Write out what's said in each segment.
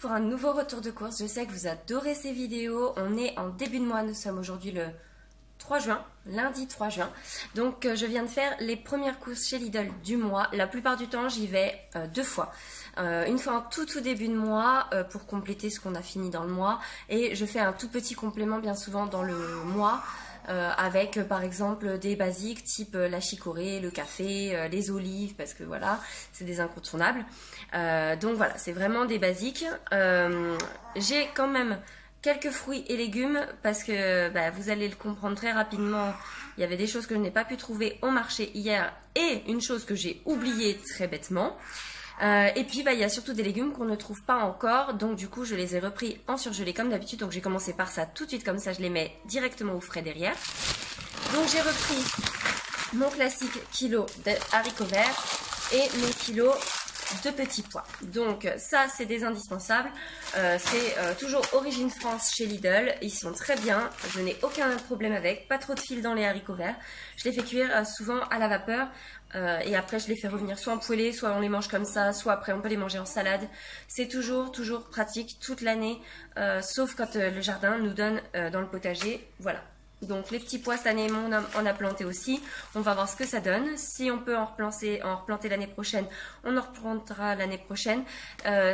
pour un nouveau retour de course. Je sais que vous adorez ces vidéos. On est en début de mois, nous sommes aujourd'hui le 3 juin, lundi 3 juin. Donc je viens de faire les premières courses chez Lidl du mois. La plupart du temps j'y vais deux fois. Une fois en tout début de mois pour compléter ce qu'on a fini dans le mois. Et je fais un tout petit complément bien souvent dans le mois. Avec par exemple des basiques type la chicorée, le café, les olives parce que voilà c'est des incontournables. Donc voilà, c'est vraiment des basiques. J'ai quand même quelques fruits et légumes parce que vous allez le comprendre très rapidement. Il y avait des choses que je n'ai pas pu trouver au marché hier et une chose que j'ai oubliée très bêtement. Et puis il y a surtout des légumes qu'on ne trouve pas encore, donc du coup je les ai repris en surgelé comme d'habitude. Donc j'ai commencé par ça tout de suite, comme ça je les mets directement au frais derrière. Donc j'ai repris mon classique kilo de haricots verts et mon kilo de petits pois. Donc ça c'est des indispensables. C'est toujours Origine France chez Lidl. Ils sont très bien, je n'ai aucun problème avec, pas trop de fil dans les haricots verts. Je les fais cuire souvent à la vapeur et après je les fais revenir soit en poêlée, soit on les mange comme ça, soit après on peut les manger en salade. C'est toujours pratique toute l'année, sauf quand le jardin nous donne dans le potager. Voilà. Donc les petits pois cette année on a planté aussi, on va voir ce que ça donne. Si on peut en replanter l'année prochaine, on en replantera l'année prochaine.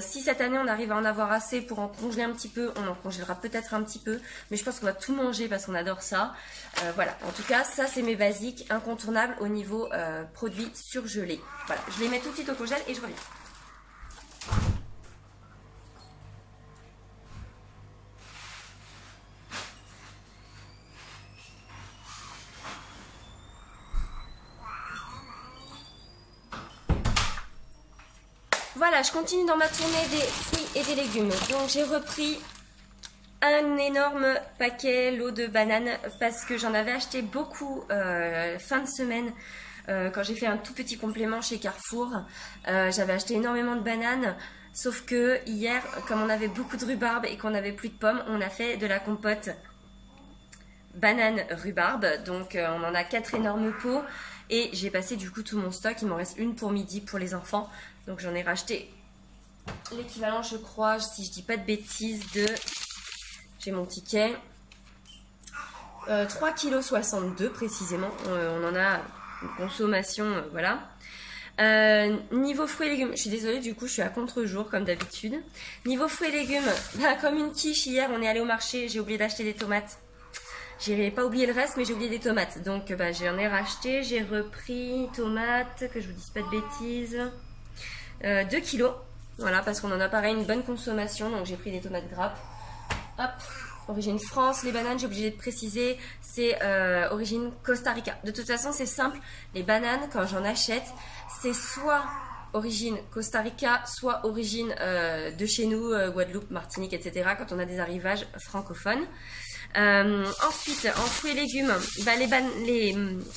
Si cette année on arrive à en avoir assez pour en congeler un petit peu, on en congélera peut-être un petit peu, mais je pense qu'on va tout manger parce qu'on adore ça. Voilà, en tout cas ça c'est mes basiques incontournables au niveau produits surgelés. Voilà, je les mets tout de suite au congèle et je reviens. Voilà, je continue dans ma tournée des fruits et des légumes. Donc j'ai repris un énorme paquet lot de bananes parce que j'en avais acheté beaucoup fin de semaine quand j'ai fait un tout petit complément chez Carrefour. J'avais acheté énormément de bananes, sauf que hier, comme on avait beaucoup de rhubarbe et qu'on n'avait plus de pommes, on a fait de la compote banane rhubarbe. Donc on en a 4 énormes pots. Et j'ai passé du coup tout mon stock, il m'en reste une pour midi pour les enfants. Donc j'en ai racheté l'équivalent, je crois, si je dis pas de bêtises, de... J'ai mon ticket. 3,62 kg précisément. On en a une consommation, voilà. Niveau fruits et légumes, je suis désolée, du coup je suis à contre-jour comme d'habitude. Niveau fruits et légumes, comme une quiche hier, on est allé au marché, j'ai oublié d'acheter des tomates. J'ai pas oublié le reste, mais j'ai oublié des tomates. Donc j'en ai racheté, j'ai repris tomates, que je vous dise pas de bêtises, 2 kilos. Voilà, parce qu'on en a pareil une bonne consommation, donc j'ai pris des tomates grappes. Hop, origine France. Les bananes, j'ai obligé de préciser, c'est origine Costa Rica. De toute façon, c'est simple, les bananes, quand j'en achète, c'est soit origine Costa Rica, soit origine de chez nous, Guadeloupe, Martinique, etc., quand on a des arrivages francophones. Ensuite, en fruits et légumes,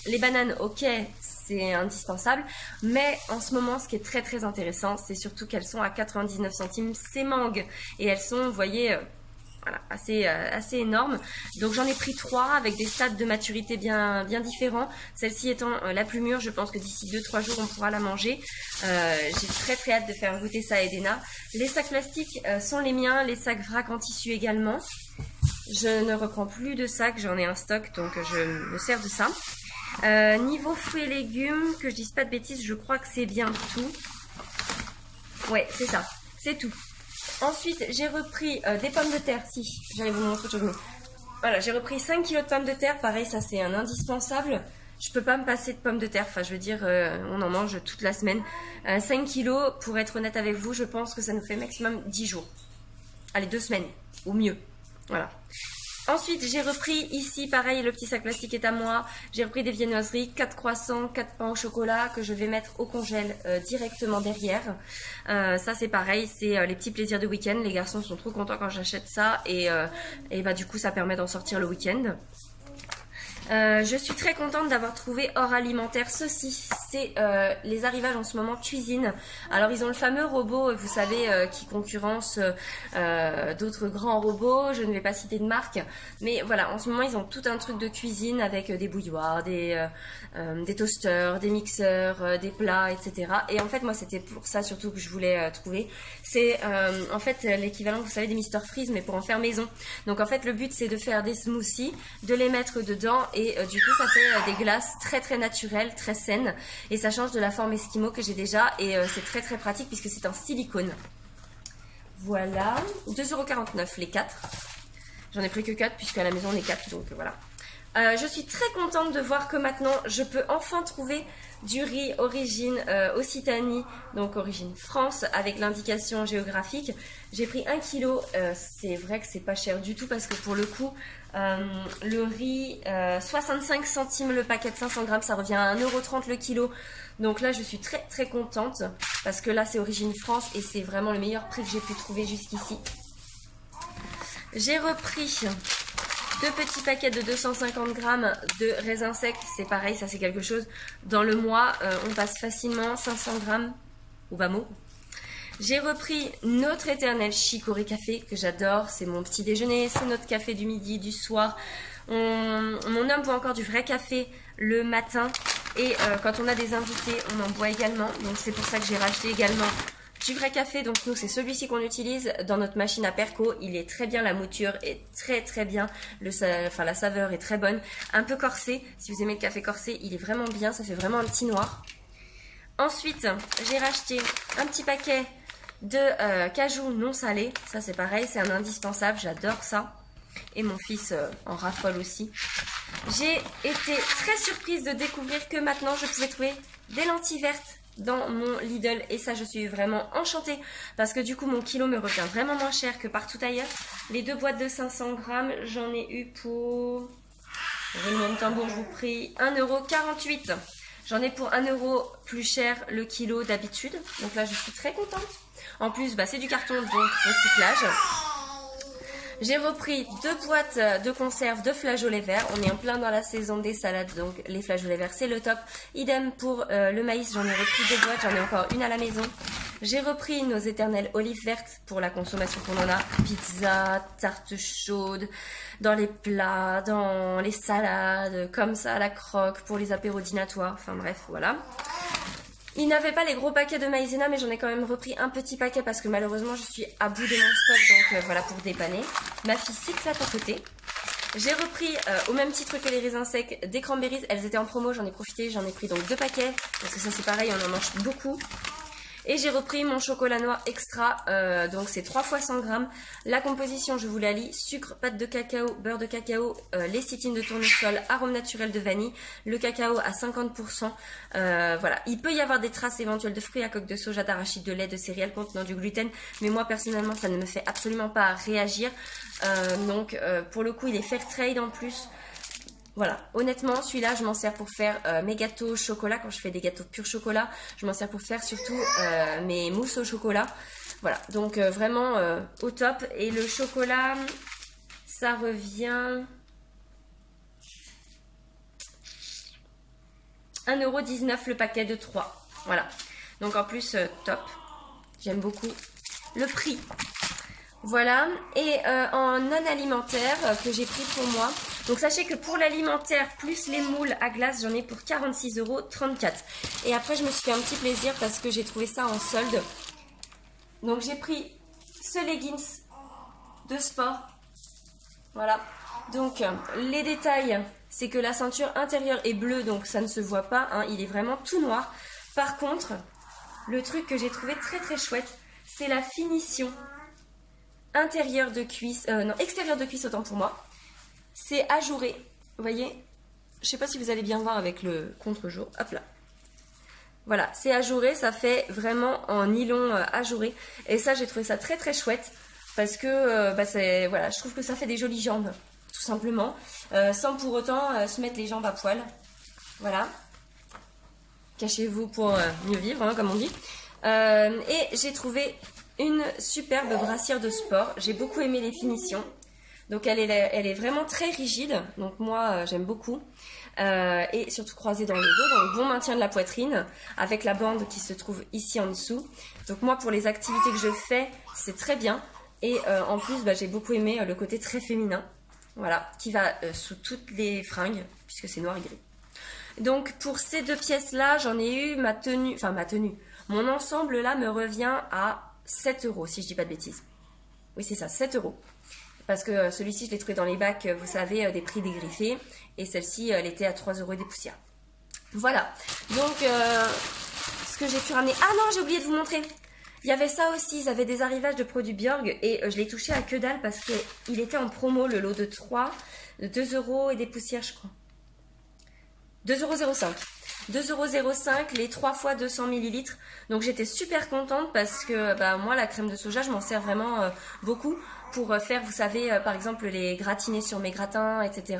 les bananes, ok, c'est indispensable, mais en ce moment, ce qui est très intéressant, c'est surtout qu'elles sont à 99 centimes, ces mangues, et elles sont, vous voyez, voilà, assez énormes. Donc j'en ai pris 3 avec des stades de maturité bien différents. Celle-ci étant la plus mûre, je pense que d'ici 2-3 jours, on pourra la manger. J'ai très hâte de faire goûter ça à Edena. Les sacs plastiques sont les miens, les sacs vrac en tissu également. Je ne reprends plus de sacs, j'en ai un stock, donc je me sers de ça. Niveau fruits et légumes, que je dise pas de bêtises, je crois que c'est bien tout. Ouais, c'est ça, c'est tout. Ensuite, j'ai repris des pommes de terre. Si, j'allais vous montrer autre chose. Voilà, j'ai repris 5 kilos de pommes de terre. Pareil, ça c'est un indispensable. Je peux pas me passer de pommes de terre. Enfin, je veux dire, on en mange toute la semaine. 5 kilos, pour être honnête avec vous, je pense que ça nous fait maximum 10 jours. Allez, 2 semaines, au mieux. Voilà. Ensuite, j'ai repris ici, pareil, le petit sac plastique est à moi. J'ai repris des viennoiseries, 4 croissants, 4 pains au chocolat que je vais mettre au congèle directement derrière. Ça, c'est pareil, c'est les petits plaisirs de week-end. Les garçons sont trop contents quand j'achète ça et du coup, ça permet d'en sortir le week-end. Je suis très contente d'avoir trouvé Hors Alimentaire. Ceci, c'est les arrivages en ce moment cuisine. Alors ils ont le fameux robot, vous savez, qui concurrence d'autres grands robots. Je ne vais pas citer de marque, mais voilà, en ce moment ils ont tout un truc de cuisine avec des bouilloires, des toasters, des mixeurs, des plats, etc. Et en fait moi c'était pour ça surtout que je voulais trouver. C'est en fait l'équivalent, vous savez, des Mister Freeze, mais pour en faire maison. Donc en fait le but c'est de faire des smoothies, de les mettre dedans. Et du coup ça fait des glaces très très naturelles, très saines, et ça change de la forme Esquimau que j'ai déjà, et c'est très très pratique puisque c'est en silicone. Voilà, 2,49 € les 4. J'en ai pris que 4 puisque à la maison on est 4, donc voilà. Je suis très contente de voir que maintenant je peux enfin trouver du riz origine Occitanie, donc origine France, avec l'indication géographique. J'ai pris 1 kg, c'est vrai que c'est pas cher du tout parce que pour le coup, le riz, 65 centimes le paquet de 500 grammes, ça revient à 1,30 € le kilo. Donc là je suis très très contente parce que là c'est origine France et c'est vraiment le meilleur prix que j'ai pu trouver jusqu'ici. J'ai repris 2 petits paquets de 250 grammes de raisins secs. C'est pareil, ça c'est quelque chose. Dans le mois, on passe facilement 500 grammes au bas mot. J'ai repris notre éternel Chicorée Café que j'adore. C'est mon petit déjeuner, c'est notre café du midi, du soir. Mon homme boit encore du vrai café le matin. Et quand on a des invités, on en boit également. Donc c'est pour ça que j'ai racheté également du vrai café. Donc nous c'est celui-ci qu'on utilise dans notre machine à perco. Il est très bien, la mouture est très très bien, la saveur est très bonne, un peu corsé. Si vous aimez le café corsé, il est vraiment bien, ça fait vraiment un petit noir. Ensuite j'ai racheté un petit paquet de cajou non salé. Ça c'est pareil, c'est un indispensable, j'adore ça. Et mon fils en raffole aussi. J'ai été très surprise de découvrir que maintenant je pouvais trouver des lentilles vertes dans mon Lidl, et ça je suis vraiment enchantée parce que du coup mon kilo me revient vraiment moins cher que partout ailleurs. Les 2 boîtes de 500 grammes, j'en ai eu pour, roulement de tambour, je vous prie, 1,48 €. J'en ai pour 1 € plus cher le kilo d'habitude, donc là je suis très contente. En plus bah, c'est du carton, donc recyclage. J'ai repris 2 boîtes de conserve de flageolets verts. On est en plein dans la saison des salades, donc les flageolets verts c'est le top. Idem pour le maïs, j'en ai repris 2 boîtes, j'en ai encore une à la maison. J'ai repris nos éternelles olives vertes pour la consommation qu'on en a. Pizza, tarte chaude, dans les plats, dans les salades, comme ça à la croque, pour les apéros dînatoires, enfin bref, voilà. Il n'avait pas les gros paquets de maïzena, mais j'en ai quand même repris un petit paquet parce que malheureusement je suis à bout de mon stock, donc voilà, pour dépanner. Ma fille s'éclate à côté. J'ai repris au même titre que les raisins secs des cranberries, elles étaient en promo, j'en ai profité, j'en ai pris donc 2 paquets parce que ça c'est pareil, on en mange beaucoup. Et j'ai repris mon chocolat noir extra, donc c'est 3 fois 100 grammes. La composition, je vous la lis: sucre, pâte de cacao, beurre de cacao, lécithine de tournesol, arôme naturel de vanille, le cacao à 50%. Voilà, il peut y avoir des traces éventuelles de fruits à coque de soja, d'arachide, de lait, de céréales contenant du gluten, mais moi personnellement ça ne me fait absolument pas réagir. Donc pour le coup il est fair trade en plus. Voilà, honnêtement, celui-là, je m'en sers pour faire mes gâteaux au chocolat. Quand je fais des gâteaux pur chocolat, je m'en sers pour faire surtout mes mousses au chocolat. Voilà, donc vraiment au top. Et le chocolat, ça revient 1,19 € le paquet de 3. Voilà, donc en plus, top. J'aime beaucoup le prix. Voilà, et en non alimentaire que j'ai pris pour moi. Donc sachez que pour l'alimentaire plus les moules à glace, j'en ai pour 46,34 €. Et après je me suis fait un petit plaisir parce que j'ai trouvé ça en solde. Donc j'ai pris ce leggings de sport. Voilà. Donc les détails, c'est que la ceinture intérieure est bleue, donc ça ne se voit pas, hein, il est vraiment tout noir. Par contre, le truc que j'ai trouvé très très chouette, c'est la finition intérieure de cuisse, non, extérieure de cuisse autant pour moi. C'est ajouré, vous voyez, je sais pas si vous allez bien voir avec le contre-jour, hop là. Voilà, c'est ajouré, ça fait vraiment en nylon ajouré. Et ça, j'ai trouvé ça très très chouette parce que voilà, je trouve que ça fait des jolies jambes, tout simplement, sans pour autant se mettre les jambes à poil. Voilà, cachez-vous pour mieux vivre, hein, comme on dit. Et j'ai trouvé une superbe brassière de sport, j'ai beaucoup aimé les finitions. Donc elle est vraiment très rigide, donc moi j'aime beaucoup. Et surtout croisée dans le dos, donc bon maintien de la poitrine, avec la bande qui se trouve ici en dessous. Donc moi pour les activités que je fais, c'est très bien. Et en plus j'ai beaucoup aimé le côté très féminin, voilà, qui va sous toutes les fringues, puisque c'est noir et gris. Donc pour ces deux pièces là, j'en ai eu ma tenue, mon ensemble là me revient à 7 € si je dis pas de bêtises. Oui c'est ça, 7 €. Parce que celui-ci je l'ai trouvé dans les bacs, vous savez, des prix dégriffés. Et celle-ci, elle était à 3 € des poussières. Voilà, donc ce que j'ai pu ramener... Ah non, j'ai oublié de vous montrer. Il y avait ça aussi, ils avaient des arrivages de produits Björg. Et je l'ai touché à que dalle parce qu'il était en promo, le lot de 3, de 2 € et des poussières je crois. 2,05 €. 2,05 € les 3 fois 200 ml. Donc j'étais super contente parce que moi la crème de soja je m'en sers vraiment beaucoup pour faire, vous savez, par exemple les gratinés sur mes gratins, etc.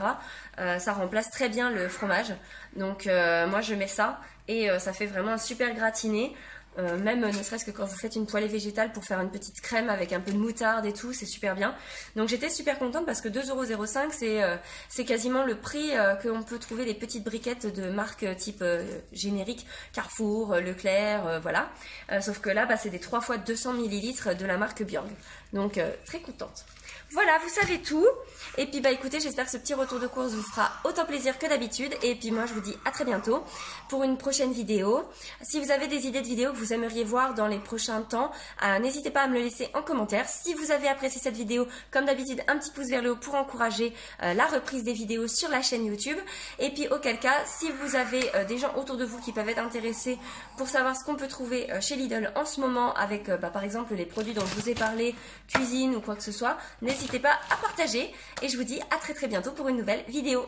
Ça remplace très bien le fromage. Donc moi je mets ça et ça fait vraiment un super gratiné. Même ne serait-ce que quand vous faites une poêlée végétale pour faire une petite crème avec un peu de moutarde et tout, c'est super bien. Donc j'étais super contente parce que 2,05 € c'est quasiment le prix que on peut trouver les petites briquettes de marque type générique, Carrefour, Leclerc, voilà. Sauf que là c'est des 3 fois 200 ml de la marque Björg. Donc très contente. Voilà, vous savez tout. Et puis écoutez, j'espère que ce petit retour de course vous fera autant plaisir que d'habitude. Et puis moi je vous dis à très bientôt pour une prochaine vidéo. Si vous avez des idées de vidéos que vous aimeriez voir dans les prochains temps, n'hésitez pas à me le laisser en commentaire. Si vous avez apprécié cette vidéo, comme d'habitude, un petit pouce vers le haut pour encourager la reprise des vidéos sur la chaîne YouTube. Et puis auquel cas, si vous avez des gens autour de vous qui peuvent être intéressés pour savoir ce qu'on peut trouver chez Lidl en ce moment avec par exemple les produits dont je vous ai parlé, cuisine ou quoi que ce soit, n'hésitez pas à partager et je vous dis à très bientôt pour une nouvelle vidéo.